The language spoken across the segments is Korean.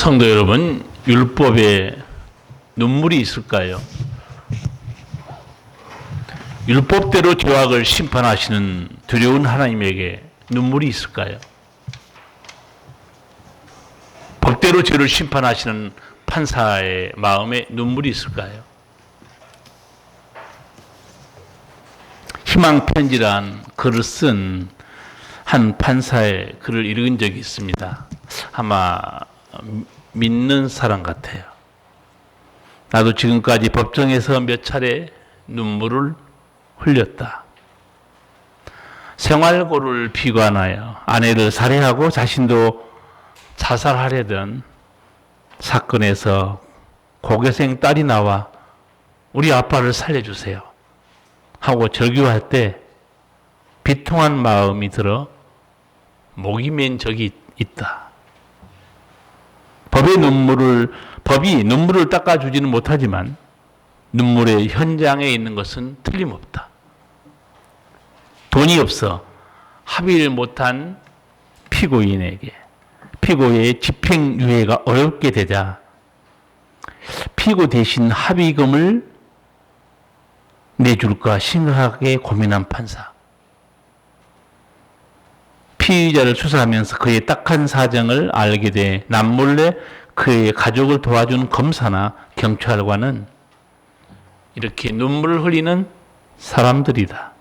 성도 여러분, 율법에 눈물이 있을까요? 율법대로 죄악을 심판하시는 두려운 하나님에게 눈물이 있을까요? 법대로 죄를 심판하시는 판사의 마음에 눈물이 있을까요? 희망편지란 글을 쓴 한 판사의 글을 읽은 적이 있습니다. 아마 믿는 사람 같아요. 나도 지금까지 법정에서 몇 차례 눈물을 흘렸다. 생활고를 비관하여 아내를 살해하고 자신도 자살하려던 사건에서 고교생 딸이 나와 우리 아빠를 살려주세요 하고 절규할 때 비통한 마음이 들어 목이 맨 적이 있다. 법이 눈물을 닦아주지는 못하지만 눈물의 현장에 있는 것은 틀림없다. 돈이 없어 합의를 못한 피고인에게 피고의 집행유예가 어렵게 되자 피고 대신 합의금을 내줄까 심각하게 고민한 판사. 피의자를 수사하면서 그의 딱한 사정을 알게 돼 남몰래 그의 가족을 도와준 검사나 경찰관은 이렇게 눈물을 흘리는 사람들이다.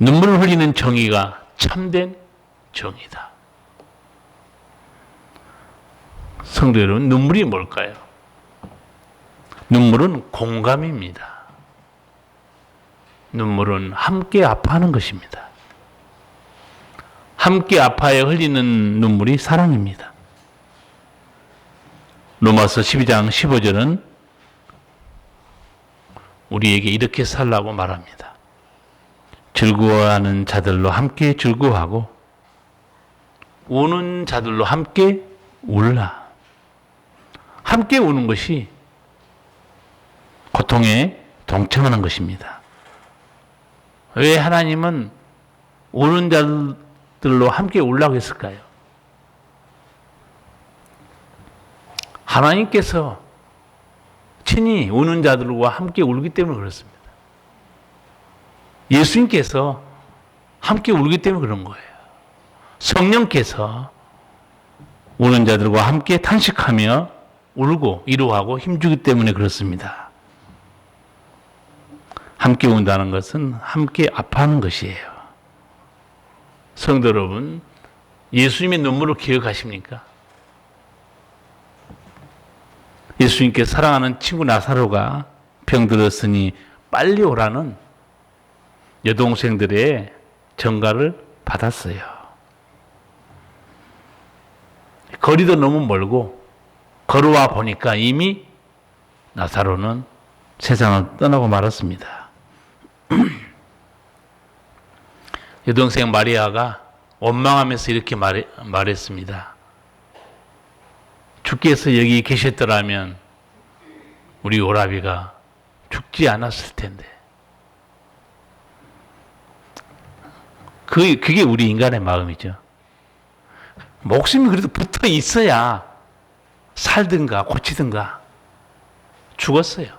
눈물을 흘리는 정의가 참된 정의다. 성도 여러분, 눈물이 뭘까요? 눈물은 공감입니다. 눈물은 함께 아파하는 것입니다. 함께 아파해 흘리는 눈물이 사랑입니다. 로마서 12장 15절은 우리에게 이렇게 살라고 말합니다. 즐거워하는 자들로 함께 즐거워하고 우는 자들로 함께 울라. 함께 우는 것이 고통에 동참하는 것입니다. 왜 하나님은 우는 자들로 함께 울라고 했을까요? 하나님께서 친히 우는 자들과 함께 울기 때문에 그렇습니다. 예수님께서 함께 울기 때문에 그런 거예요. 성령께서 우는 자들과 함께 탄식하며 울고 위로하고 힘주기 때문에 그렇습니다. 함께 운다는 것은 함께 아파하는 것이에요. 성도 여러분, 예수님의 눈물을 기억하십니까? 예수님께 사랑하는 친구 나사로가 병들었으니 빨리 오라는 여동생들의 전가를 받았어요. 거리도 너무 멀고 걸어와 보니까 이미 나사로는 세상을 떠나고 말았습니다. 여동생 마리아가 원망하면서 이렇게 말했습니다. 주께서 여기 계셨더라면 우리 오라비가 죽지 않았을 텐데. 그게 우리 인간의 마음이죠. 목숨이 그래도 붙어 있어야 살든가 고치든가. 죽었어요.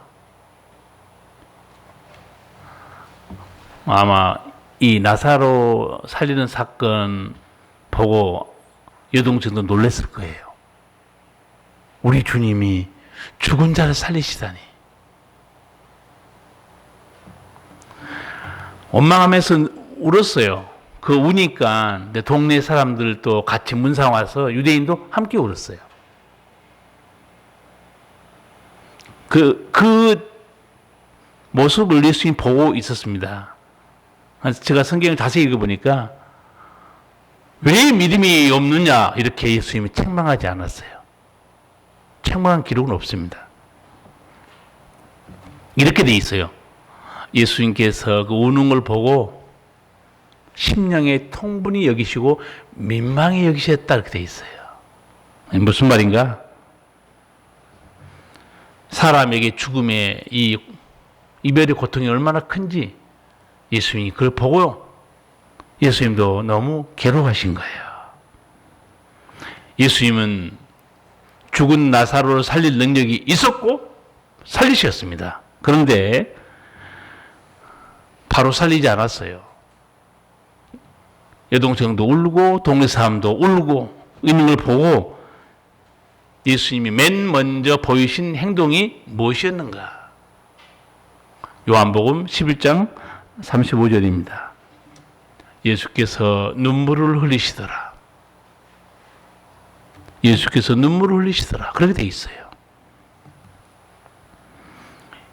아마 이 나사로 살리는 사건 보고 여동생도 놀랐을 거예요. 우리 주님이 죽은 자를 살리시다니. 원망하면서 울었어요. 그 우니까 내 동네 사람들도 같이 문상 와서 유대인도 함께 울었어요. 그 모습을 예수님이 보고 있었습니다. 제가 성경을 자세히 읽어보니까 왜 믿음이 없느냐 이렇게 예수님이 책망하지 않았어요. 책망한 기록은 없습니다. 이렇게 돼 있어요. 예수님께서 그 우는 걸 보고 심령의 통분히 여기시고 민망히 여기셨다 이렇게 돼 있어요. 무슨 말인가? 사람에게 죽음의 이 이별의 고통이 얼마나 큰지 예수님이 그걸 보고 예수님도 너무 괴로워하신 거예요. 예수님은 죽은 나사로를 살릴 능력이 있었고 살리셨습니다. 그런데 바로 살리지 않았어요. 여동생도 울고 동네 사람도 울고 있는 걸 보고 예수님이 맨 먼저 보이신 행동이 무엇이었는가? 요한복음 11장 35절입니다. 예수께서 눈물을 흘리시더라. 예수께서 눈물을 흘리시더라. 그렇게 돼 있어요.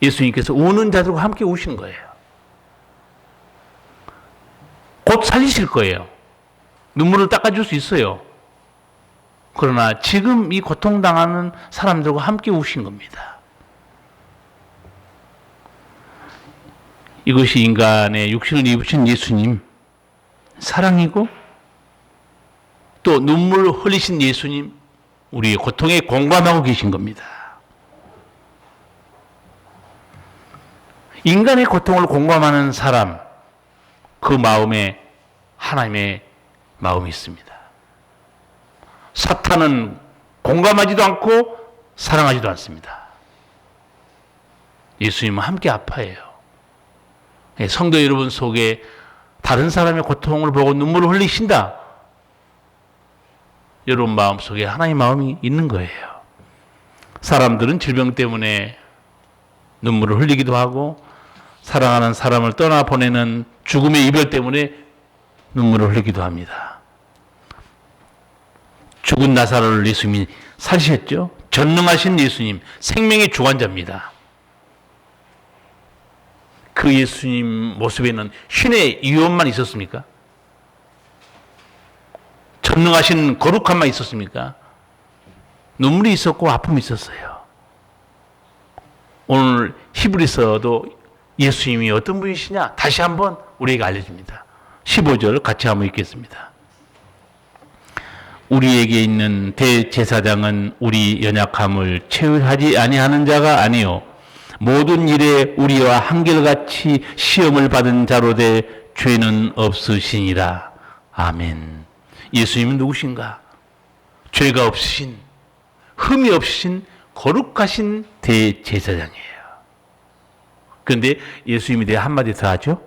예수님께서 우는 자들과 함께 우신 거예요. 곧 살리실 거예요. 눈물을 닦아줄 수 있어요. 그러나 지금 이 고통당하는 사람들과 함께 우신 겁니다. 이것이 인간의 육신을 입으신 예수님, 사랑이고 또 눈물을 흘리신 예수님, 우리의 고통에 공감하고 계신 겁니다. 인간의 고통을 공감하는 사람, 그 마음에 하나님의 마음이 있습니다. 사탄은 공감하지도 않고 사랑하지도 않습니다. 예수님은 함께 아파해요. 성도 여러분 속에 다른 사람의 고통을 보고 눈물을 흘리신다. 여러분 마음 속에 하나님의 마음이 있는 거예요. 사람들은 질병 때문에 눈물을 흘리기도 하고 사랑하는 사람을 떠나보내는 죽음의 이별 때문에 눈물을 흘리기도 합니다. 죽은 나사로를 예수님이 살리셨죠. 전능하신 예수님, 생명의 주관자입니다. 그 예수님 모습에는 신의 유언만 있었습니까? 전능하신 거룩함만 있었습니까? 눈물이 있었고 아픔이 있었어요. 오늘 히브리서도 예수님이 어떤 분이시냐 다시 한번 우리에게 알려줍니다. 15절 같이 한번 읽겠습니다. 우리에게 있는 대제사장은 우리 연약함을 체휼하지 아니하는 자가 아니요 모든 일에 우리와 한결같이 시험을 받은 자로되 죄는 없으시니라. 아멘. 예수님은 누구신가? 죄가 없으신, 흠이 없으신 거룩하신 대제사장이에요. 그런데 예수님이 대해 한마디 더 하죠.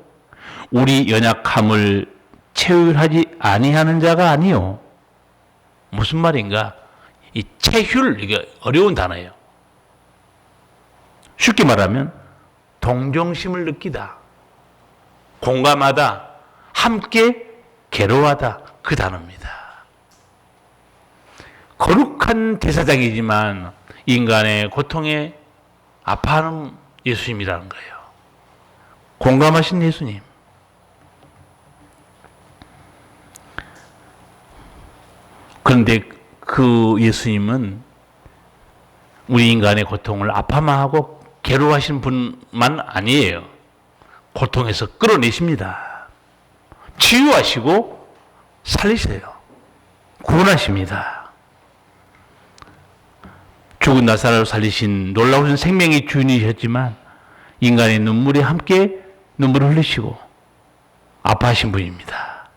우리 연약함을 체휼하지 아니하는 자가 아니요. 무슨 말인가? 이 체휼, 이게 어려운 단어예요. 쉽게 말하면 동정심을 느끼다, 공감하다, 함께 괴로워하다, 그 단어입니다. 거룩한 대사장이지만 인간의 고통에 아파하는 예수님이라는 거예요. 공감하신 예수님. 그런데 그 예수님은 우리 인간의 고통을 아파만 하고 괴로워하시는 분만 아니에요. 고통에서 끌어내십니다. 치유하시고 살리세요. 구원하십니다. 죽은 나사로를 살리신 놀라우신 생명의 주인이셨지만 인간의 눈물에 함께 눈물을 흘리시고 아파하신 분입니다.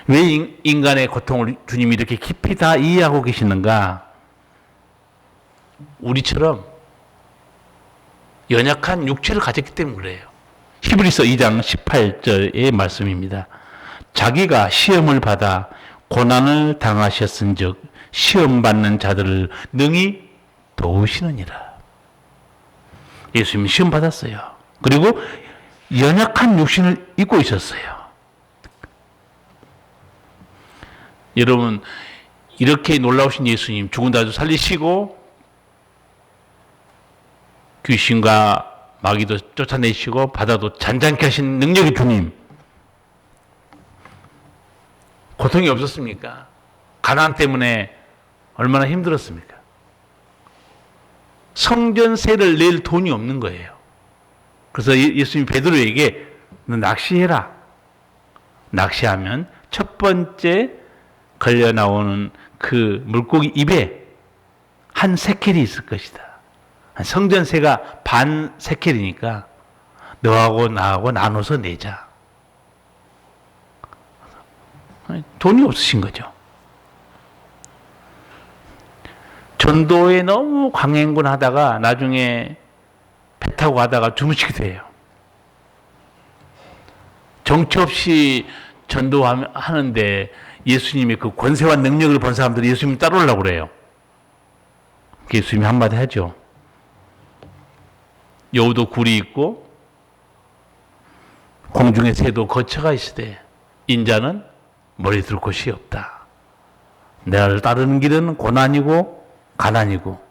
왜 인간의 고통을 주님이 이렇게 깊이 다 이해하고 계시는가? 우리처럼 연약한 육체를 가졌기 때문에 그래요. 히브리서 2장 18절의 말씀입니다. 자기가 시험을 받아 고난을 당하셨은즉 시험 받는 자들을 능히 도우시느니라. 예수님은 시험 받았어요. 그리고 연약한 육신을 입고 있었어요. 여러분, 이렇게 놀라우신 예수님, 죽은 자도 살리시고 귀신과 마귀도 쫓아내시고 바다도 잔잔케 하신 능력의 주님, 고통이 없었습니까? 가난 때문에 얼마나 힘들었습니까? 성전세를 낼 돈이 없는 거예요. 그래서 예수님이 베드로에게 너 낚시해라. 낚시하면 첫 번째 걸려 나오는 그 물고기 입에 한 세켈이 있을 것이다. 성전세가 반 세켈이니까 너하고 나하고 나눠서 내자. 돈이 없으신 거죠. 전도에 너무 강행군하다가 나중에 배 타고 가다가 주무시게 돼요. 정처 없이 전도하는데 예수님의 그 권세와 능력을 본 사람들이 예수님 따라오려고 그래요. 예수님이 한마디 하죠. 여우도 굴이 있고 공중의 새도 거처가 있으되 인자는 머리 둘 곳이 없다. 내를 따르는 길은 고난이고 가난이고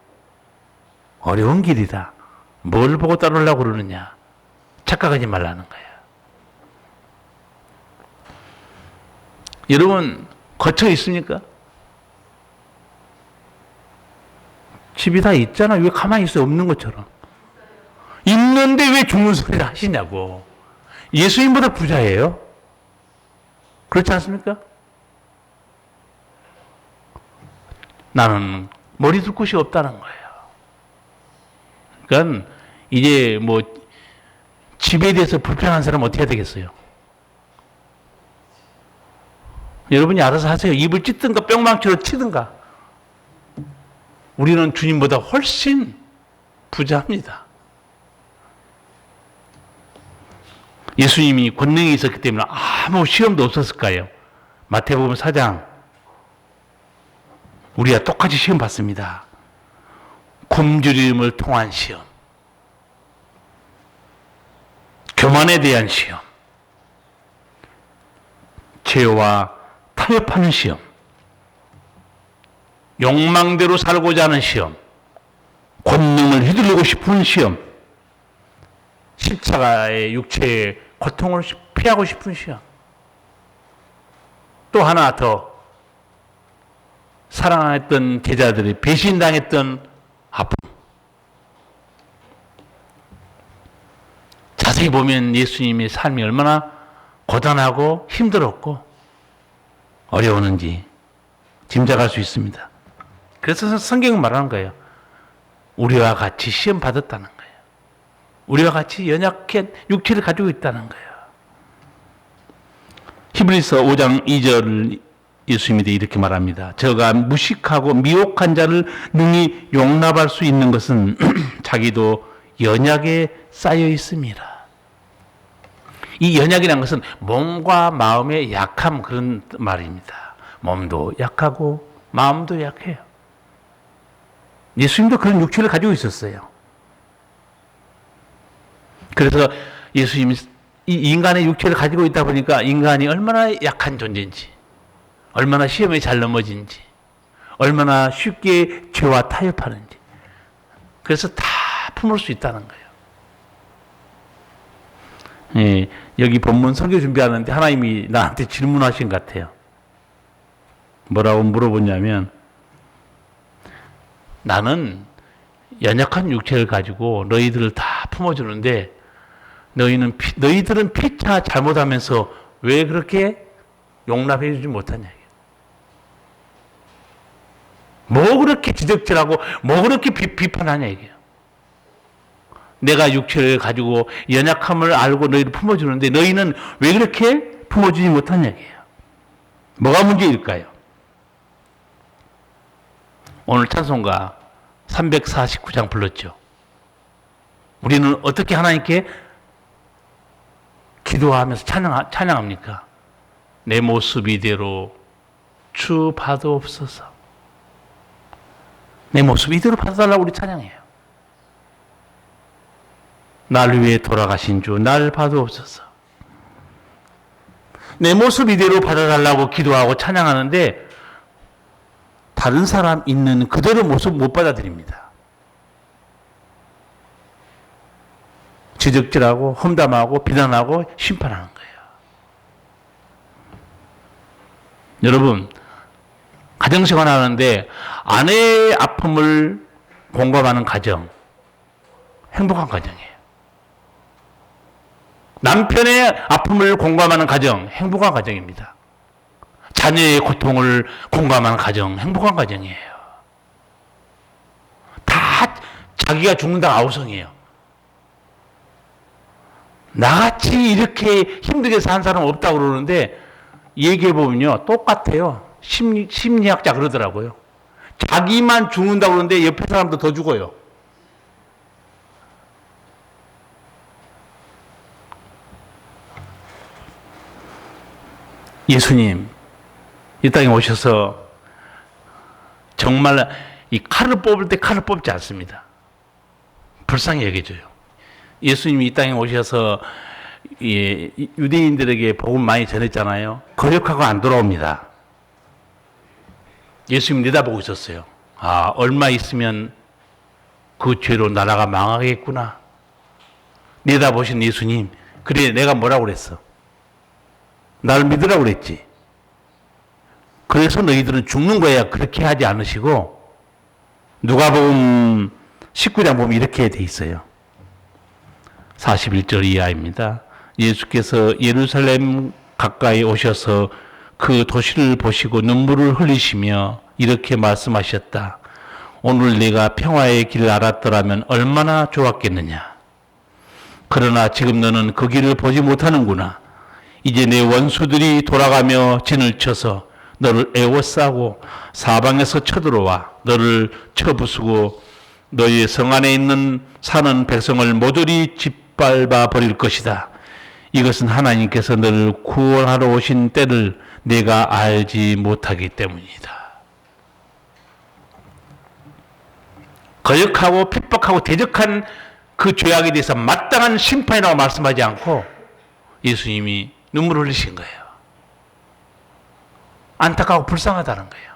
어려운 길이다. 뭘 보고 따르려고 그러느냐. 착각하지 말라는 거야. 여러분 거처 있습니까? 집이 다 있잖아. 왜 가만히 있어? 없는 것처럼. 있는데 왜 죽는 소리를 하시냐고. 예수님보다 부자예요. 그렇지 않습니까? 나는 머리 둘 곳이 없다는 거예요. 그러니까 이제 뭐 집에 대해서 불평한 사람은 어떻게 해야 되겠어요? 여러분이 알아서 하세요. 입을 찢든가 뿅망치로 치든가. 우리는 주님보다 훨씬 부자합니다. 예수님이 권능이 있었기 때문에 아무 시험도 없었을까요? 마태복음 4장 우리가 똑같이 시험 받습니다. 굶주림을 통한 시험, 교만에 대한 시험, 죄와 타협하는 시험, 욕망대로 살고자 하는 시험, 권능을 휘둘리고 싶은 시험, 십자가의 육체의 고통을 피하고 싶은 시험, 또 하나 더 사랑했던 제자들이 배신당했던 아픔. 자세히 보면 예수님의 삶이 얼마나 고단하고 힘들었고 어려웠는지 짐작할 수 있습니다. 그래서 성경은 말하는 거예요. 우리와 같이 시험 받았다는 거예요. 우리와 같이 연약한 육체를 가지고 있다는 거예요. 히브리서 5장 2절 예수님이 이렇게 말합니다. 저가 무식하고 미혹한 자를 능히 용납할 수 있는 것은 자기도 연약에 쌓여 있습니다. 이 연약이라는 것은 몸과 마음의 약함 그런 말입니다. 몸도 약하고 마음도 약해요. 예수님도 그런 육체를 가지고 있었어요. 그래서 예수님이 이 인간의 육체를 가지고 있다 보니까 인간이 얼마나 약한 존재인지, 얼마나 시험에 잘 넘어진지, 얼마나 쉽게 죄와 타협하는지, 그래서 다 품을 수 있다는 거예요. 예, 여기 본문 설교 준비하는데 하나님이 나한테 질문하신 것 같아요. 뭐라고 물어보냐면, 나는 연약한 육체를 가지고 너희들을 다 품어주는데 너희들은 피차 잘못하면서 왜 그렇게 용납해 주지 못하냐. 뭐 그렇게 지적질하고 뭐 그렇게 비판하냐 이게요. 내가 육체를 가지고 연약함을 알고 너희를 품어주는데 너희는 왜 그렇게 품어주지 못하냐 이게요. 뭐가 문제일까요? 오늘 찬송가 349장 불렀죠. 우리는 어떻게 하나님께 기도하면서 찬양합니까? 내 모습 이대로 주 받아옵소서. 내 모습 이대로 받아달라고 우리 찬양해요. 날 위해 돌아가신 주, 날 받아옵소서. 내 모습 이대로 받아달라고 기도하고 찬양하는데 다른 사람 있는 그대로 모습 못 받아들입니다. 지적질하고 험담하고 비난하고 심판하는 거예요. 여러분, 가정생활 하는데 아내의 아픔을 공감하는 가정, 행복한 가정이에요. 남편의 아픔을 공감하는 가정, 행복한 가정입니다. 자녀의 고통을 공감하는 가정, 행복한 가정이에요. 다 자기가 죽는다 아우성이에요. 나같이 이렇게 힘들게 산 사람 없다고 그러는데 얘기해 보면요 똑같아요. 심리학자 그러더라고요. 자기만 죽는다고 그러는데 옆에 사람도 더 죽어요. 예수님 이 땅에 오셔서 정말 이 칼을 뽑을 때 칼을 뽑지 않습니다. 불쌍히 여겨줘요. 예수님이 이 땅에 오셔서 유대인들에게 복음 많이 전했잖아요. 거역하고 안 돌아옵니다. 예수님 내다보고 있었어요. 아, 얼마 있으면 그 죄로 나라가 망하겠구나. 내다보신 예수님, 그래 내가 뭐라고 그랬어? 나를 믿으라고 그랬지. 그래서 너희들은 죽는 거야. 그렇게 하지 않으시고 누가복음 19장 보면 이렇게 돼 있어요. 41절 이하입니다. 예수께서 예루살렘 가까이 오셔서 그 도시를 보시고 눈물을 흘리시며 이렇게 말씀하셨다. 오늘 내가 평화의 길을 알았더라면 얼마나 좋았겠느냐. 그러나 지금 너는 그 길을 보지 못하는구나. 이제 내 원수들이 돌아가며 진을 쳐서 너를 애워싸고 사방에서 쳐들어와 너를 쳐부수고 너희 성 안에 있는 사는 백성을 모조리 짓밟아 버릴 것이다. 이것은 하나님께서 너를 구원하러 오신 때를 내가 알지 못하기 때문이다. 거역하고 핍박하고 대적한 그 죄악에 대해서 마땅한 심판이라고 말씀하지 않고 예수님이 눈물을 흘리신 거예요. 안타까워 불쌍하다는 거예요.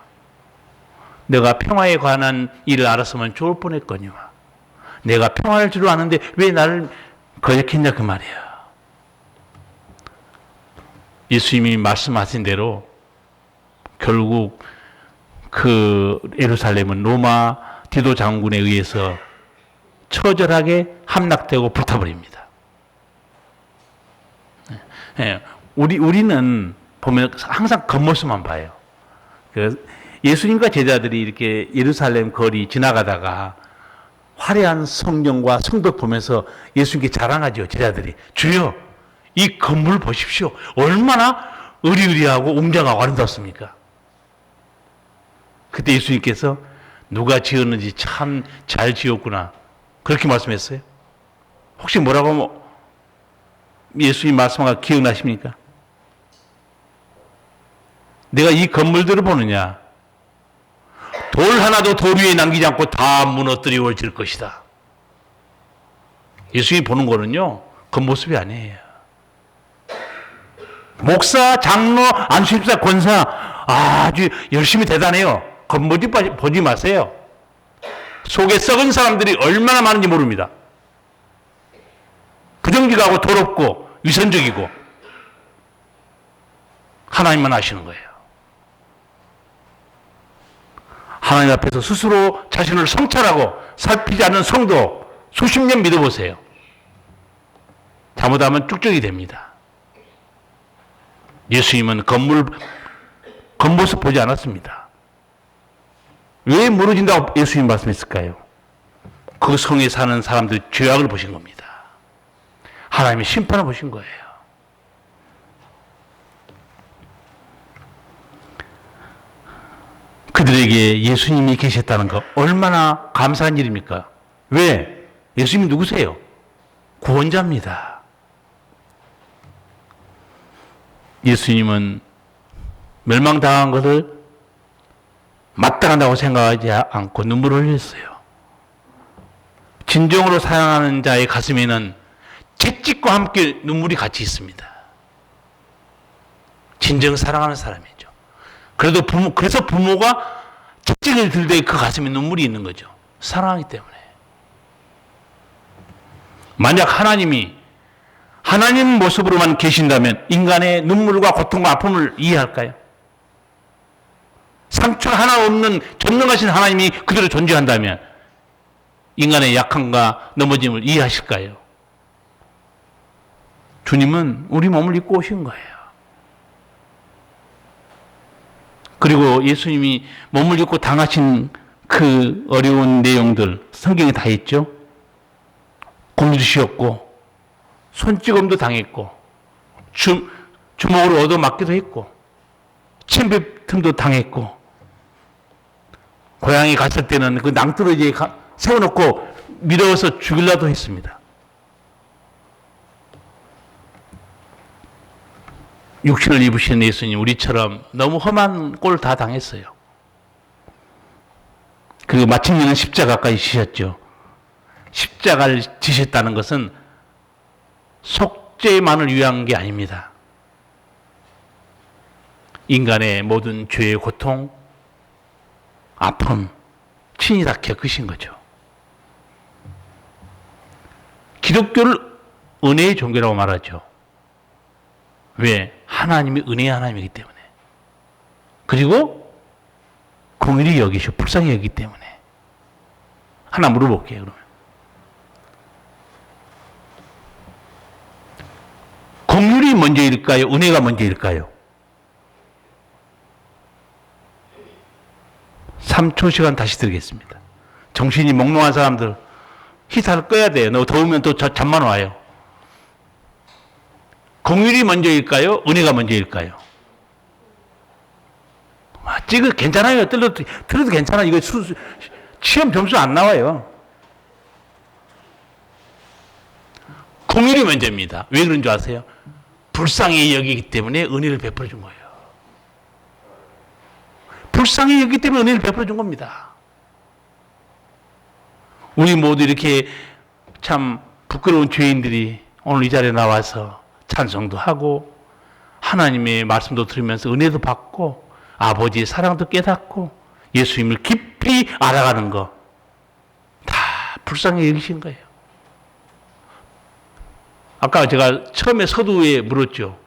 내가 평화에 관한 일을 알았으면 좋을 뻔했거니와 내가 평화를 주로 아는데 왜 나를 거역했냐 그 말이에요. 예수님이 말씀하신 대로 결국 그 예루살렘은 로마 디도 장군에 의해서 처절하게 함락되고 불타버립니다. 우리는 보면 항상 겉모습만 봐요. 예수님과 제자들이 이렇게 예루살렘 거리 지나가다가 화려한 성경과 성벽 보면서 예수님께 자랑하죠. 제자들이. 주여, 이 건물 보십시오. 얼마나 으리으리하고 웅장하고 아름답습니까? 그때 예수님께서 누가 지었는지 참 잘 지었구나. 그렇게 말씀했어요. 혹시 뭐라고 예수님 말씀한 거 기억나십니까? 내가 이 건물들을 보느냐? 돌 하나도 돌 위에 남기지 않고 다 무너뜨리워질 것이다. 예수님이 보는 거는요, 겉모습이 아니에요. 목사, 장로, 안수집사, 권사 아주 열심히 대단해요. 겉모습 보지 마세요. 속에 썩은 사람들이 얼마나 많은지 모릅니다. 부정직하고 더럽고 위선적이고 하나님만 아시는 거예요. 하나님 앞에서 스스로 자신을 성찰하고 살피지 않는 성도 수십 년 믿어보세요. 잘못하면 쭉쭉이 됩니다. 예수님은 겉모습 보지 않았습니다. 왜 무너진다고 예수님 말씀했을까요? 그 성에 사는 사람들 죄악을 보신 겁니다. 하나님의 심판을 보신 거예요. 그들에게 예수님이 계셨다는 거 얼마나 감사한 일입니까? 왜? 예수님이 누구세요? 구원자입니다. 예수님은 멸망당한 것을 마땅하다고 생각하지 않고 눈물을 흘렸어요. 진정으로 사랑하는 자의 가슴에는 채찍과 함께 눈물이 같이 있습니다. 진정 사랑하는 사람이죠. 그래서 부모가 채찍을 들 때 그 가슴에 눈물이 있는 거죠. 사랑하기 때문에. 만약 하나님이 하나님 모습으로만 계신다면 인간의 눈물과 고통과 아픔을 이해할까요? 상처 하나 없는 전능하신 하나님이 그대로 존재한다면 인간의 약함과 넘어짐을 이해하실까요? 주님은 우리 몸을 입고 오신 거예요. 그리고 예수님이 몸을 입고 당하신 그 어려운 내용들 성경에 다 있죠. 굶주셨고 손찌검도 당했고 주먹으로 얻어맞기도 했고 침뱉음도 당했고 고향에 갔을 때는 그 낭떠러지에 세워놓고 밀어서 죽이려도 했습니다. 육신을 입으신 예수님 우리처럼 너무 험한 꼴 다 당했어요. 그리고 마침내는 십자가까지 지셨죠. 십자가를 지셨다는 것은 속죄만을 위한 게 아닙니다. 인간의 모든 죄의 고통, 아픔, 친히 다 겪으신 거죠. 기독교를 은혜의 종교라고 말하죠. 왜? 하나님이 은혜의 하나님이기 때문에. 그리고 공의를 여기시고 불쌍히 여기기 때문에. 하나 물어볼게요, 그러면. 공율이 먼저일까요? 은혜가 먼저일까요? 3초 시간 다시 드리겠습니다. 정신이 몽롱한 사람들 히터를 꺼야 돼요. 너무 더우면 또 잠만 와요. 공율이 먼저일까요? 은혜가 먼저일까요? 괜찮아요. 틀어도 괜찮아. 이거 시험 점수 안 나와요. 공율이 먼저입니다. 왜 그런 줄 아세요? 불쌍히 여기기 때문에 은혜를 베풀어 준 거예요. 불쌍히 여기기 때문에 은혜를 베풀어 준 겁니다. 우리 모두 이렇게 참 부끄러운 죄인들이 오늘 이 자리에 나와서 찬송도 하고 하나님의 말씀도 들으면서 은혜도 받고 아버지의 사랑도 깨닫고 예수님을 깊이 알아가는 거 다 불쌍히 여기신 거예요. 아까 제가 처음에 서두에 물었죠.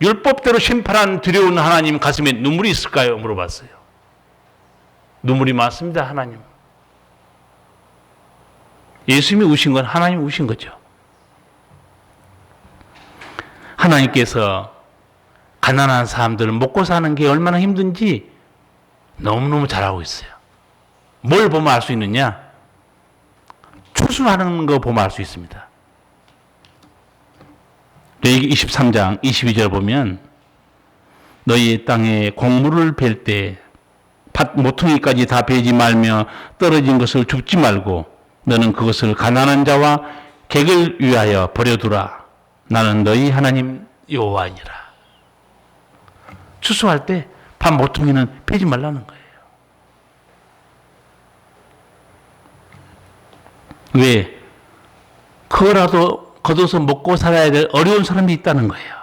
율법대로 심판한 두려운 하나님 가슴에 눈물이 있을까요? 물어봤어요. 눈물이 많습니다. 하나님. 예수님이 우신 건 하나님이 우신 거죠. 하나님께서 가난한 사람들을 먹고 사는 게 얼마나 힘든지 너무너무 잘 알고 있어요. 뭘 보면 알 수 있느냐? 추수하는 거 보면 알 수 있습니다. 레위기 23장 22절 보면 너희 땅에 곡물을 벨 때 밭 모퉁이까지 다 베지 말며 떨어진 것을 줍지 말고 너는 그것을 가난한 자와 객을 위하여 버려두라. 나는 너희 하나님 여호와니라. 추수할 때 밭 모퉁이는 베지 말라는 거예요. 왜? 그거라도 거둬서 먹고 살아야 될 어려운 사람이 있다는 거예요.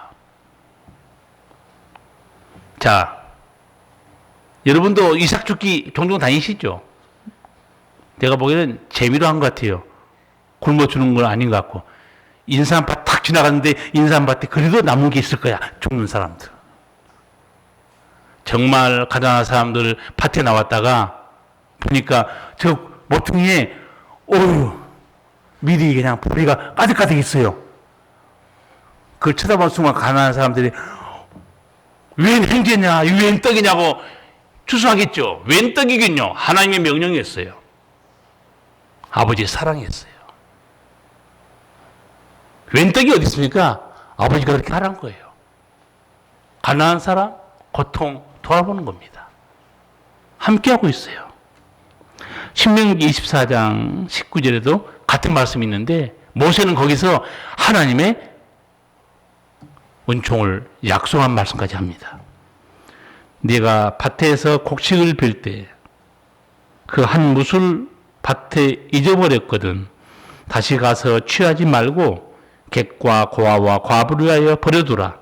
자, 여러분도 이삭 죽기 종종 다니시죠? 내가 보기에는 재미로 한 것 같아요. 굶어 주는 건 아닌 것 같고. 인삼밭 탁 지나갔는데 인삼밭에 그래도 남은 게 있을 거야. 죽는 사람들. 정말 가난한 사람들 밭에 나왔다가 보니까 저 모퉁이에 미리 그냥 뿌리가 가득가득 있어요. 그걸 쳐다본 순간 가난한 사람들이 웬 형제냐, 웬 떡이냐고 추수하겠죠. 웬 떡이겠뇨. 하나님의 명령이었어요. 아버지의 사랑이었어요. 웬 떡이 어디 있습니까? 아버지가 그렇게 하라는 거예요. 가난한 사람, 고통 돌아보는 겁니다. 함께하고 있어요. 신명기 24장 19절에도 같은 말씀이 있는데 모세는 거기서 하나님의 은총을 약속한 말씀까지 합니다. 네가 밭에서 곡식을 빌 때 그 한 무술 밭에 잊어버렸거든. 다시 가서 취하지 말고 객과 고아와 과부를 위하여 버려두라.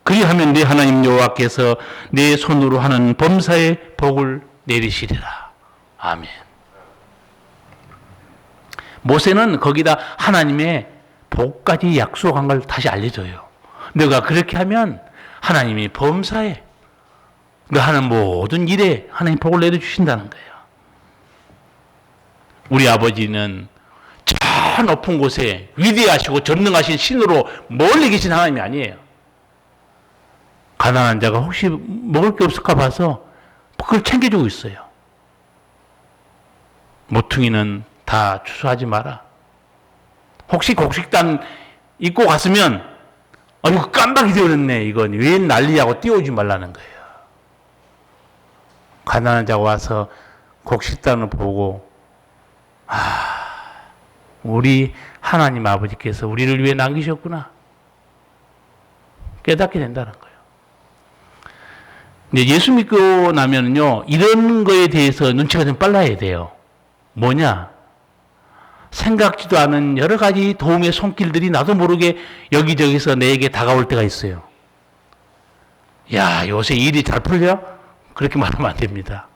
그리하면 네 하나님 여호와께서 네 손으로 하는 범사의 복을 내리시리라. 아멘. 모세는 거기다 하나님의 복까지 약속한 걸 다시 알려줘요. 너가 그렇게 하면 하나님이 범사에 너 하는 모든 일에 하나님 복을 내려주신다는 거예요. 우리 아버지는 저 높은 곳에 위대하시고 전능하신 신으로 멀리 계신 하나님이 아니에요. 가난한 자가 혹시 먹을 게 없을까 봐서 그걸 챙겨주고 있어요. 모퉁이는 다 추수하지 마라. 혹시 곡식단 입고 갔으면 이거 깜빡 잊어버렸네. 이건 왜 난리하고 띄워주지 말라는 거예요. 가난한 자가 와서 곡식단을 보고 우리 하나님 아버지께서 우리를 위해 남기셨구나 깨닫게 된다는 거예요. 근데 예수 믿고 나면요 이런 거에 대해서 눈치가 좀 빨라야 돼요. 뭐냐? 생각지도 않은 여러 가지 도움의 손길들이 나도 모르게 여기저기서 내게 다가올 때가 있어요. 야, 요새 일이 잘 풀려? 그렇게 말하면 안 됩니다.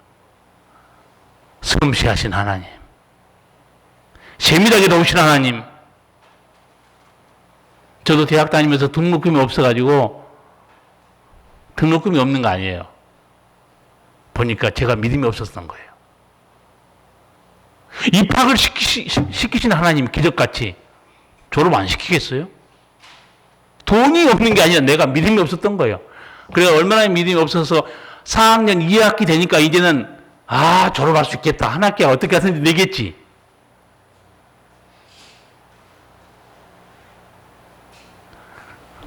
섬세하신 하나님, 세밀하게 도우신 하나님. 저도 대학 다니면서 등록금이 없어가지고 등록금이 없는 거 아니에요. 보니까 제가 믿음이 없었던 거예요. 입학을 시키신 하나님 기적같이 졸업 안 시키겠어요? 돈이 없는 게 아니라 내가 믿음이 없었던 거예요. 그래서 얼마나 믿음이 없어서 4학년 2학기 되니까 이제는 졸업할 수 있겠다. 한 학기가 어떻게 하든지 내겠지.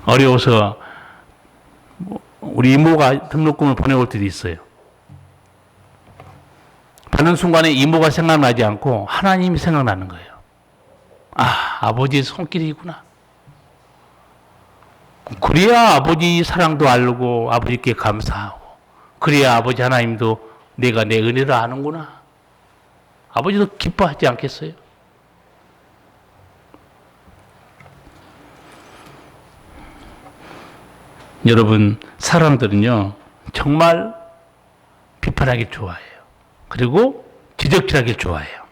어려워서 우리 이모가 등록금을 보내올 때도 있어요. 받는 순간에 이모가 생각나지 않고 하나님이 생각나는 거예요. 아버지의 손길이구나. 그래야 아버지 사랑도 알고 아버지께 감사하고 그래야 아버지 하나님도 내가 내 은혜를 아는구나. 아버지도 기뻐하지 않겠어요? 여러분, 사람들은요 정말 비판하기 좋아해요. 그리고 지적질하기 좋아해요.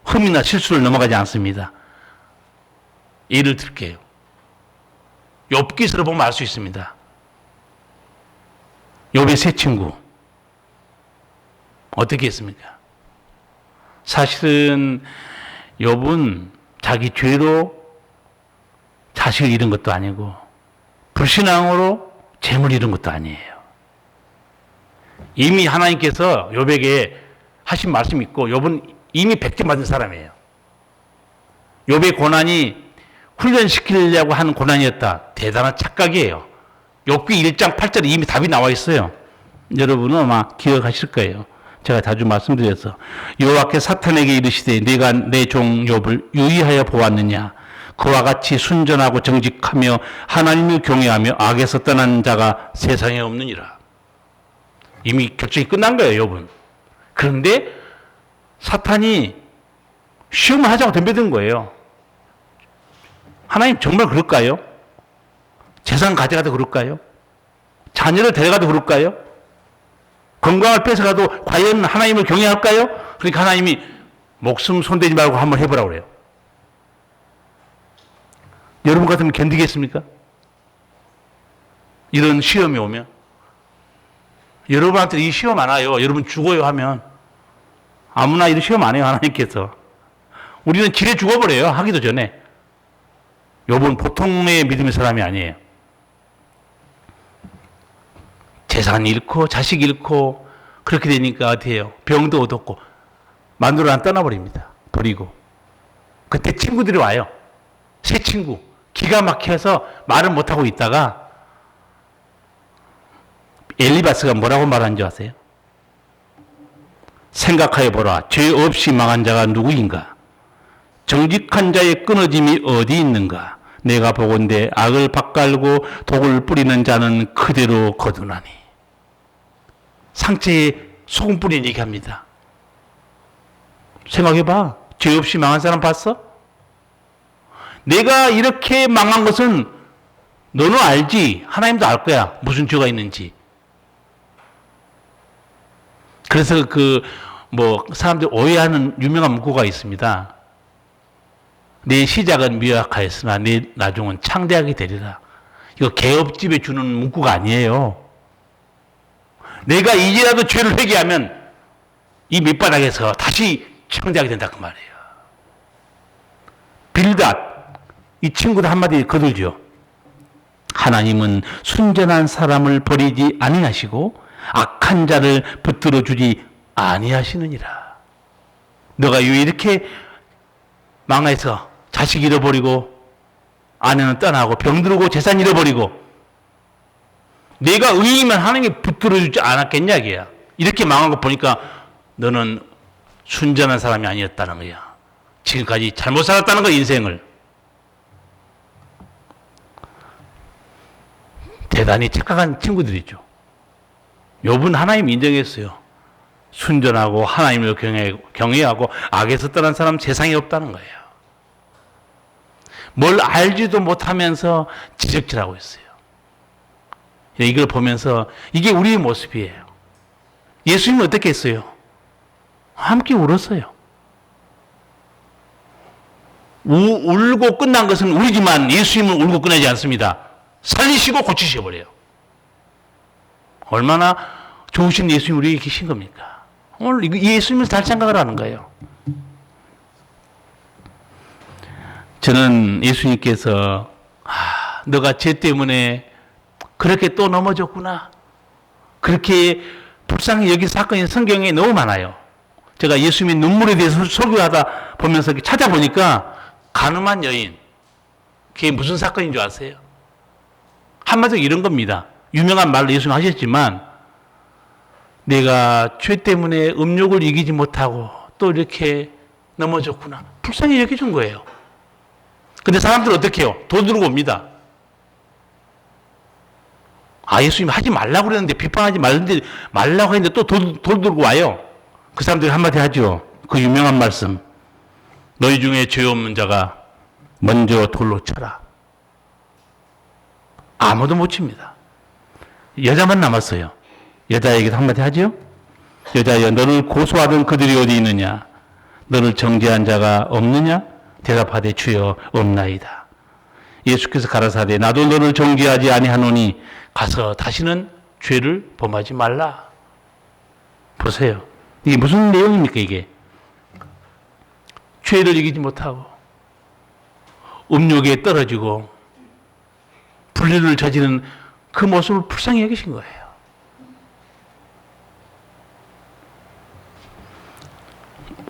흠이나 실수를 넘어가지 않습니다. 예를 들게요. 욥기서를 보면 알 수 있습니다. 욥의 세 친구 어떻게 했습니까? 사실은 욥은 자기 죄로 자식을 잃은 것도 아니고 불신앙으로 재물 잃은 것도 아니에요. 이미 하나님께서 욥에게 하신 말씀이 있고 욥은 이미 백점 받은 사람이에요. 욥의 고난이 훈련시키려고 하는 고난이었다. 대단한 착각이에요. 욥기 1장 8절에 이미 답이 나와 있어요. 여러분은 아마 기억하실 거예요. 제가 자주 말씀드려서 여호와께 사탄에게 이르시되 네가 내 종 욥을 유의하여 보았느냐. 그와 같이 순전하고 정직하며 하나님을 경외하며 악에서 떠난 자가 세상에 없느니라. 이미 결정이 끝난 거예요, 욥은. 그런데 사탄이 시험을 하자고 덤벼든 거예요. 하나님 정말 그럴까요? 재산 가져가도 그럴까요? 자녀를 데려가도 그럴까요? 건강을 뺏어가도 과연 하나님을 경외할까요? 그러니까 하나님이 목숨 손대지 말고 한번 해보라고 그래요. 여러분 같으면 견디겠습니까? 이런 시험이 오면. 여러분한테 이 시험 안 와요. 여러분 죽어요 하면 아무나 이런 시험 안 해요. 하나님께서. 우리는 지레 죽어버려요. 하기도 전에. 욥은 보통의 믿음의 사람이 아니에요. 재산 잃고 자식 잃고 그렇게 되니까 어떻게 해요? 병도 얻었고 마누라 안 떠나버립니다. 버리고. 그때 친구들이 와요. 새 친구. 기가 막혀서 말을 못하고 있다가 엘리바스가 뭐라고 말하는 줄 아세요? 생각하여 보라. 죄 없이 망한 자가 누구인가? 정직한 자의 끊어짐이 어디 있는가? 내가 보건대 악을 밭갈고 독을 뿌리는 자는 그대로 거두나니. 상처에 소금 뿌린 얘기합니다. 생각해봐. 죄 없이 망한 사람 봤어? 내가 이렇게 망한 것은 너는 알지. 하나님도 알 거야. 무슨 죄가 있는지. 그래서 사람들이 오해하는 유명한 문구가 있습니다. 내 시작은 미약하였으나 내 나중은 창대하게 되리라. 이거 개업집에 주는 문구가 아니에요. 내가 이제라도 죄를 회개하면 이 밑바닥에서 다시 창대하게 된다 그 말이에요. 빌닷 이 친구도 한마디 거들죠. 하나님은 순전한 사람을 버리지 아니하시고 악한 자를 붙들어 주지 아니하시느니라. 너가 왜 이렇게 망해서 자식 잃어버리고 아내는 떠나고 병들고 재산 잃어버리고 내가 의인이면 하나님이 붙들어 주지 않았겠냐 이게야. 이렇게 망한 거 보니까 너는 순전한 사람이 아니었다는 거야. 지금까지 잘못 살았다는 거야, 인생을. 대단히 착각한 친구들이죠. 욥은 하나님 인정했어요. 순전하고 하나님을 경외하고 악에서 떠난 사람 세상에 없다는 거예요. 뭘 알지도 못하면서 지적질하고 있어요. 이걸 보면서 이게 우리의 모습이에요. 예수님은 어떻게 했어요? 함께 울었어요. 울고 끝난 것은 우리지만 예수님은 울고 끝나지 않습니다. 살리시고 고치셔버려요. 얼마나 좋으신 예수님 우리에게 계신 겁니까? 오늘 예수님을 잘 생각을 하는 거예요. 저는 예수님께서 너가 죄 때문에 그렇게 또 넘어졌구나. 그렇게 불쌍히 여긴 사건이 성경에 너무 많아요. 제가 예수님의 눈물에 대해서 설교하다 보면서 찾아보니까 간음한 여인, 그게 무슨 사건인 줄 아세요? 한마디로 이런 겁니다. 유명한 말로 예수님 하셨지만 내가 죄 때문에 음욕을 이기지 못하고 또 이렇게 넘어졌구나. 불쌍히 여겨준 거예요. 근데 사람들은 어떻게 해요? 돈 들고 옵니다. 예수님 하지 말라고 그랬는데, 비판하지 말라고 했는데 또 돈 들고 와요. 그 사람들이 한마디 하죠. 그 유명한 말씀. 너희 중에 죄 없는 자가 먼저 돌로 쳐라. 아무도 못 칩니다. 여자만 남았어요. 여자에게도 한마디 하죠. 여자여, 너를 고소하던 그들이 어디 있느냐? 너를 정죄한 자가 없느냐? 대답하되 주여 없나이다. 예수께서 가라사대 나도 너를 정죄하지 아니하노니 가서 다시는 죄를 범하지 말라. 보세요. 이게 무슨 내용입니까, 이게? 죄를 이기지 못하고 음욕에 떨어지고 불륜을 저지르는 그 모습을 불쌍히 여기신 거예요.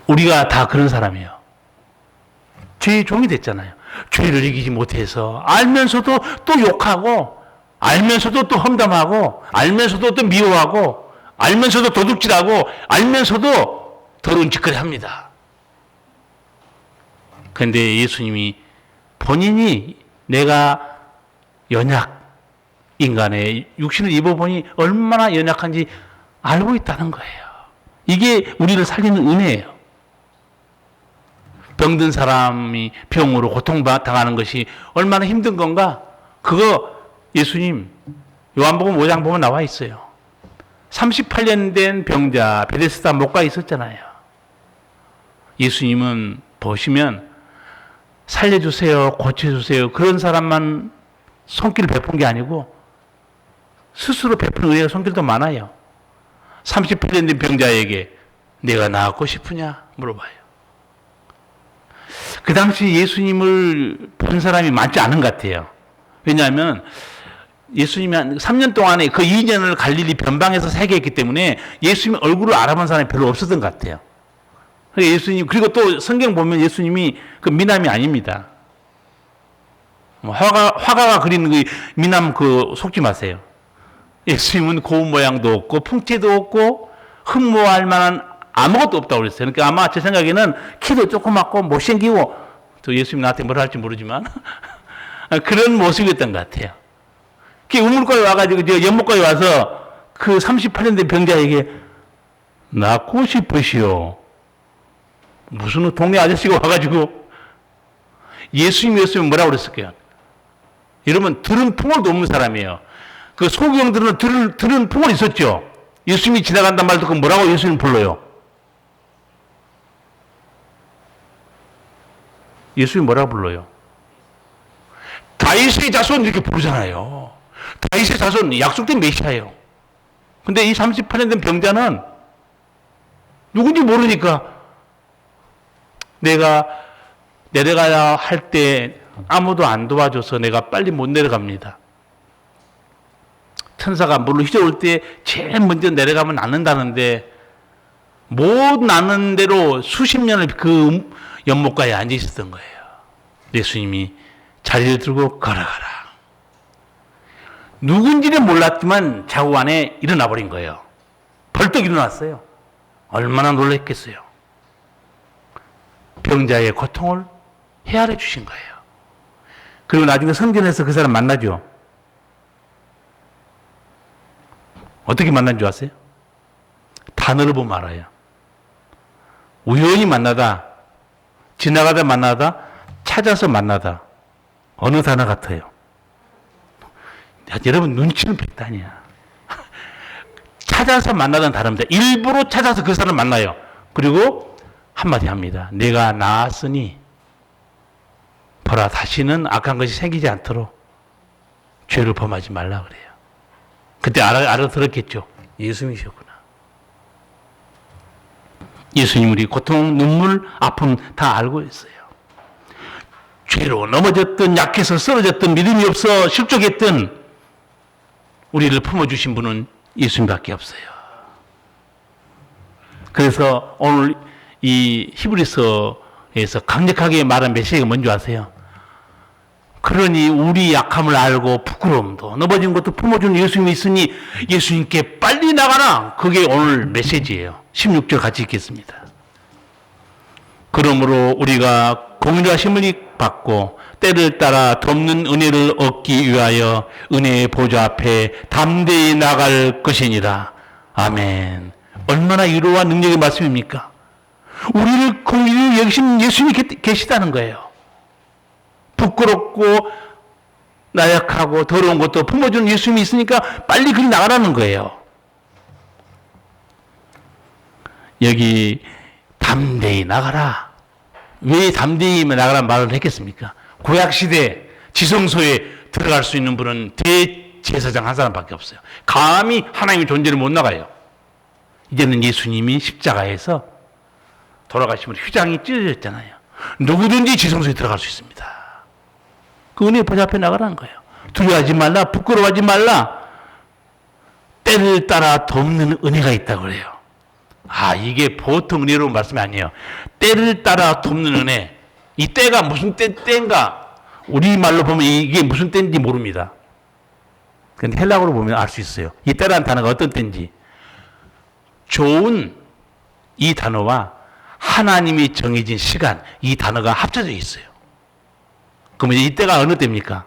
우리가 다 그런 사람이에요. 죄의 종이 됐잖아요. 죄를 이기지 못해서 알면서도 또 욕하고 알면서도 또 험담하고 알면서도 또 미워하고 알면서도 도둑질하고 알면서도 더러운 짓거리 합니다. 그런데 예수님이 본인이 내가 인간의 육신을 입어보니 얼마나 연약한지 알고 있다는 거예요. 이게 우리를 살리는 은혜예요. 병든 사람이 병으로 고통당하는 것이 얼마나 힘든 건가? 그거 예수님 요한복음 5장 보면 나와 있어요. 38년 된 병자 베데스다 못가 있었잖아요. 예수님은 보시면 살려주세요, 고쳐주세요 그런 사람만 손길을 베푼 게 아니고 스스로 베푼 의의 손길도 많아요. 38년 된 병자에게 내가 나았고 싶으냐 물어봐요. 그 당시 예수님을 본 사람이 많지 않은 것 같아요. 왜냐하면 예수님이 한 3년 동안에 그 2년을 갈릴리 변방에서 살게했기 때문에 예수님 얼굴을 알아본 사람이 별로 없었던 것 같아요. 그리고 또 성경 보면 예수님이 그 미남이 아닙니다. 화가가 그리는 그 미남 속지 마세요. 예수님은 고운 모양도 없고 풍채도 없고 흠모할 만한 아무것도 없다고 그랬어요. 그러니까 아마 제 생각에는 키도 조그맣고 못생기고 또 예수님 나한테 뭐라 할지 모르지만 그런 모습이었던 것 같아요. 그 우물가에 와가지고 연못가에 와서 그 38년 된 병자에게 낫고 싶으시오. 무슨 동네 아저씨가 와가지고 예수님이었으면 뭐라고 그랬을까요? 여러분 들은 풍월도 없는 사람이에요. 그 소경들은 들은 풍월이 있었죠. 예수님이 지나간단 말 듣고 뭐라고 예수님 불러요? 예수님 뭐라고 불러요? 다윗의 자손 이렇게 부르잖아요. 다윗의 자손 약속된 메시아예요. 근데 이 38년 된 병자는 누군지 모르니까 내가 내려가야 할 때 아무도 안 도와줘서 내가 빨리 못 내려갑니다. 천사가 물로 휘저을 때 제일 먼저 내려가면 낫는다는데 못 낫는 대로 수십 년을 그 연못가에 앉아 있었던 거예요. 예수님이 자리를 들고 걸어가라. 누군지는 몰랐지만 좌우 안에 일어나 버린 거예요. 벌떡 일어났어요. 얼마나 놀랐겠어요. 병자의 고통을 헤아려 주신 거예요. 그리고 나중에 성전에서 그 사람 만나죠. 어떻게 만난 줄 아세요? 단어를 보면 알아요. 우연히 만나다, 지나가다 만나다, 찾아서 만나다. 어느 단어 같아요? 야, 여러분 눈치는 백단이야. 찾아서 만나다는 다릅니다. 일부러 찾아서 그 사람을 만나요. 그리고 한마디 합니다. 내가 나았으니 보라, 다시는 악한 것이 생기지 않도록 죄를 범하지 말라 그래요. 그때 알아들었겠죠. 예수님이셨구나. 예수님 우리 고통, 눈물, 아픔 다 알고 있어요. 죄로 넘어졌든 약해서 쓰러졌든 믿음이 없어 실족했든 우리를 품어주신 분은 예수님밖에 없어요. 그래서 오늘 이 히브리서에서 강력하게 말한 메시지가 뭔지 아세요? 그러니 우리 약함을 알고 부끄러움도 넘어진 것도 품어주는 예수님이 있으니 예수님께 빨리 나가라. 그게 오늘 메시지예요. 16절 같이 읽겠습니다. 그러므로 우리가 공의하심을 받고 때를 따라 돕는 은혜를 얻기 위하여 은혜의 보좌 앞에 담대히 나갈 것이니라. 아멘. 얼마나 위로와 능력의 말씀입니까? 우리를 공의로 여기신 예수님이 계시다는 거예요. 부끄럽고 나약하고 더러운 것도 품어주는 예수님이 있으니까 빨리 그리 나가라는 거예요. 여기 담대히 나가라. 왜 담대히 나가라는 말을 했겠습니까? 구약시대 지성소에 들어갈 수 있는 분은 대제사장 한 사람밖에 없어요. 감히 하나님의 존재를 못 나가요. 이제는 예수님이 십자가에서 돌아가시면 휘장이 찢어졌잖아요. 누구든지 지성소에 들어갈 수 있습니다. 그 은혜의 보좌 앞에 나가라는 거예요. 두려워하지 말라, 부끄러워하지 말라. 때를 따라 돕는 은혜가 있다고 그래요. 아, 이게 보통 은혜로운 말씀이 아니에요. 때를 따라 돕는 은혜. 이 때가 무슨 때인가? 우리말로 보면 이게 무슨 때인지 모릅니다. 근데 헬라어로 보면 알 수 있어요. 이 때라는 단어가 어떤 때인지. 좋은 이 단어와 하나님이 정해진 시간, 이 단어가 합쳐져 있어요. 그러면 이 때가 어느 때입니까?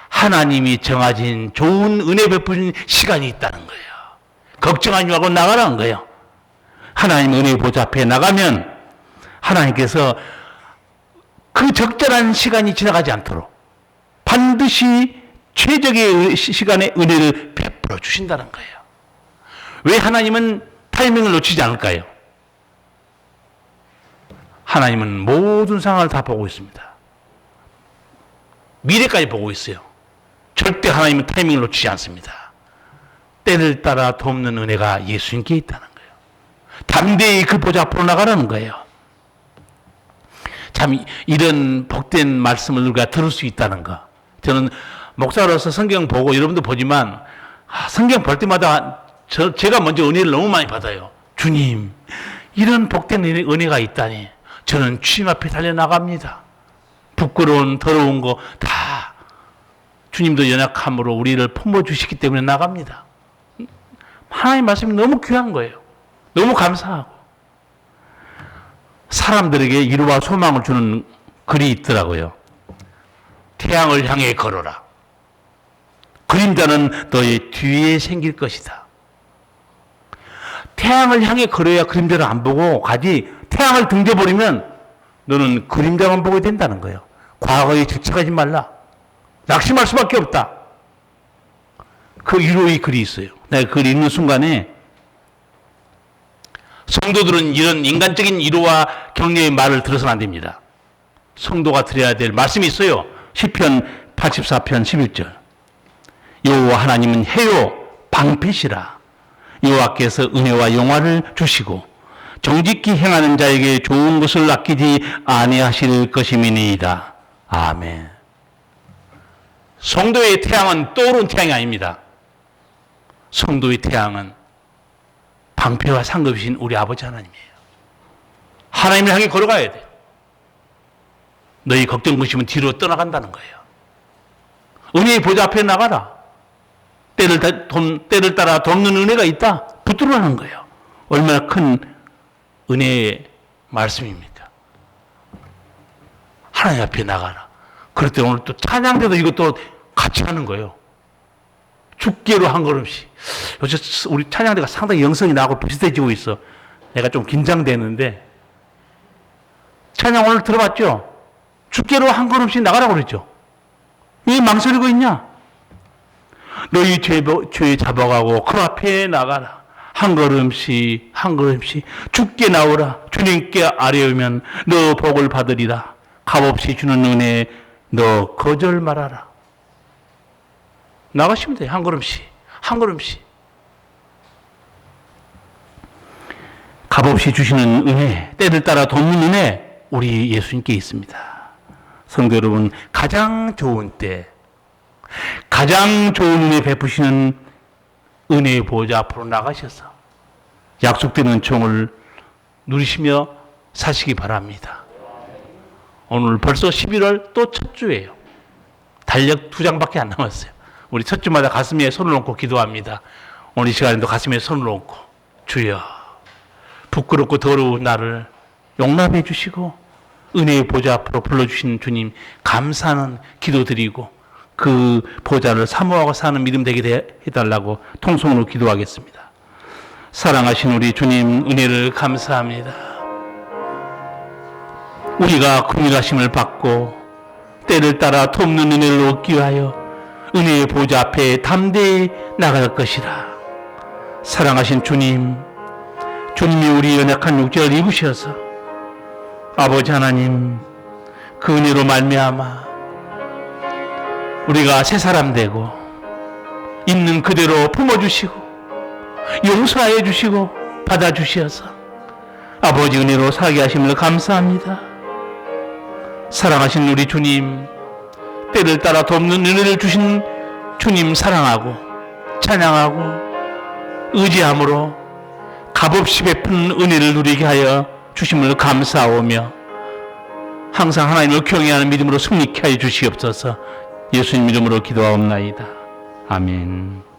하나님이 정해진 좋은 은혜 베푸신 시간이 있다는 거예요. 걱정하지 말고 나가라는 거예요. 하나님 은혜의 보좌 앞에 나가면 하나님께서 그 적절한 시간이 지나가지 않도록 반드시 최적의 시간에 은혜를 베풀어 주신다는 거예요. 왜 하나님은 타이밍을 놓치지 않을까요? 하나님은 모든 상황을 다 보고 있습니다. 미래까지 보고 있어요. 절대 하나님은 타이밍을 놓치지 않습니다. 때를 따라 돕는 은혜가 예수님께 있다는 거예요. 담대히 그 보좌 앞으로 나가라는 거예요. 참 이런 복된 말씀을 우리가 들을 수 있다는 거. 저는 목사로서 성경 보고 여러분도 보지만 성경 볼 때마다 제가 먼저 은혜를 너무 많이 받아요. 주님, 이런 복된 은혜가 있다니 저는 주님 앞에 달려나갑니다. 부끄러운 더러운 거 다 주님도 연약함으로 우리를 품어주시기 때문에 나갑니다. 하나님의 말씀이 너무 귀한 거예요. 너무 감사하고 사람들에게 위로와 소망을 주는 글이 있더라고요. 태양을 향해 걸어라. 그림자는 너의 뒤에 생길 것이다. 태양을 향해 걸어야 그림자를 안 보고 가지. 태양을 등져버리면 너는 그림자만 보게 된다는 거예요. 과거에 집착하지 말라. 낙심할 수밖에 없다. 그 위로의 글이 있어요. 내가 그걸 읽는 순간에 성도들은 이런 인간적인 위로와 격려의 말을 들어서는 안 됩니다. 성도가 드려야 될 말씀이 있어요. 시편 84편 11절. 여호와 하나님은 해요 방패시라. 여호와께서 은혜와 영화를 주시고 정직히 행하는 자에게 좋은 것을 아끼지 아니하실 것임이니이다. 아멘. 성도의 태양은 떠오른 태양이 아닙니다. 성도의 태양은 방패와 상급이신 우리 아버지 하나님이에요. 하나님을 향해 걸어가야 돼요. 너희 걱정 부심은 뒤로 떠나간다는 거예요. 은혜의 보좌 앞에 나가라. 때를 따라 돕는 은혜가 있다. 붙들어라는 거예요. 얼마나 큰 은혜의 말씀입니다. 하나님 앞에 나가라. 그럴 때 오늘 또 찬양대도 이것도 같이 하는 거예요. 죽게로 한 걸음씩. 요새 우리 찬양대가 상당히 영성이 나고 비슷해지고 있어. 내가 좀 긴장되는데, 찬양 오늘 들어봤죠? 죽게로 한 걸음씩 나가라고 그랬죠? 왜 망설이고 있냐? 너희 죄 잡아가고 그 앞에 나가라. 한 걸음씩 한 걸음씩 죽게 나오라. 주님께 아뢰오면 너 복을 받으리라. 값없이 주는 은혜 너 거절 말아라. 나가시면 돼요. 한 걸음씩 한 걸음씩. 값없이 주시는 은혜, 때를 따라 돕는 은혜 우리 예수님께 있습니다. 성도 여러분, 가장 좋은 때, 가장 좋은 은혜 베푸시는 은혜의 보좌 앞으로 나가셔서 약속되는 총을 누리시며 사시기 바랍니다. 오늘 벌써 11월 또 첫 주예요. 달력 2장밖에 안 남았어요. 우리 첫 주마다 가슴에 손을 얹고 기도합니다. 오늘 이 시간에도 가슴에 손을 얹고, 주여 부끄럽고 더러운 나를 용납해 주시고 은혜의 보좌 앞으로 불러주신 주님 감사하는 기도 드리고 그 보좌를 사모하고 사는 믿음 되게 해달라고 통성으로 기도하겠습니다. 사랑하신 우리 주님 은혜를 감사합니다. 우리가 긍휼하심을 받고 때를 따라 돕는 은혜를 얻기 위하여 은혜의 보좌 앞에 담대히 나갈 것이라. 사랑하신 주님, 주님이 우리 연약한 육체를 입으셔서 아버지 하나님 그 은혜로 말미암아 우리가 새 사람 되고 있는 그대로 품어주시고 용서하여 주시고 받아주셔서 아버지 은혜로 살게 하심을 감사합니다. 사랑하신 우리 주님, 때를 따라 돕는 은혜를 주신 주님 사랑하고 찬양하고 의지함으로 값없이 베푼 은혜를 누리게 하여 주심을 감사하오며 항상 하나님을 경외하는 믿음으로 승리케 하여 주시옵소서. 예수님 이름으로 기도하옵나이다. 아멘.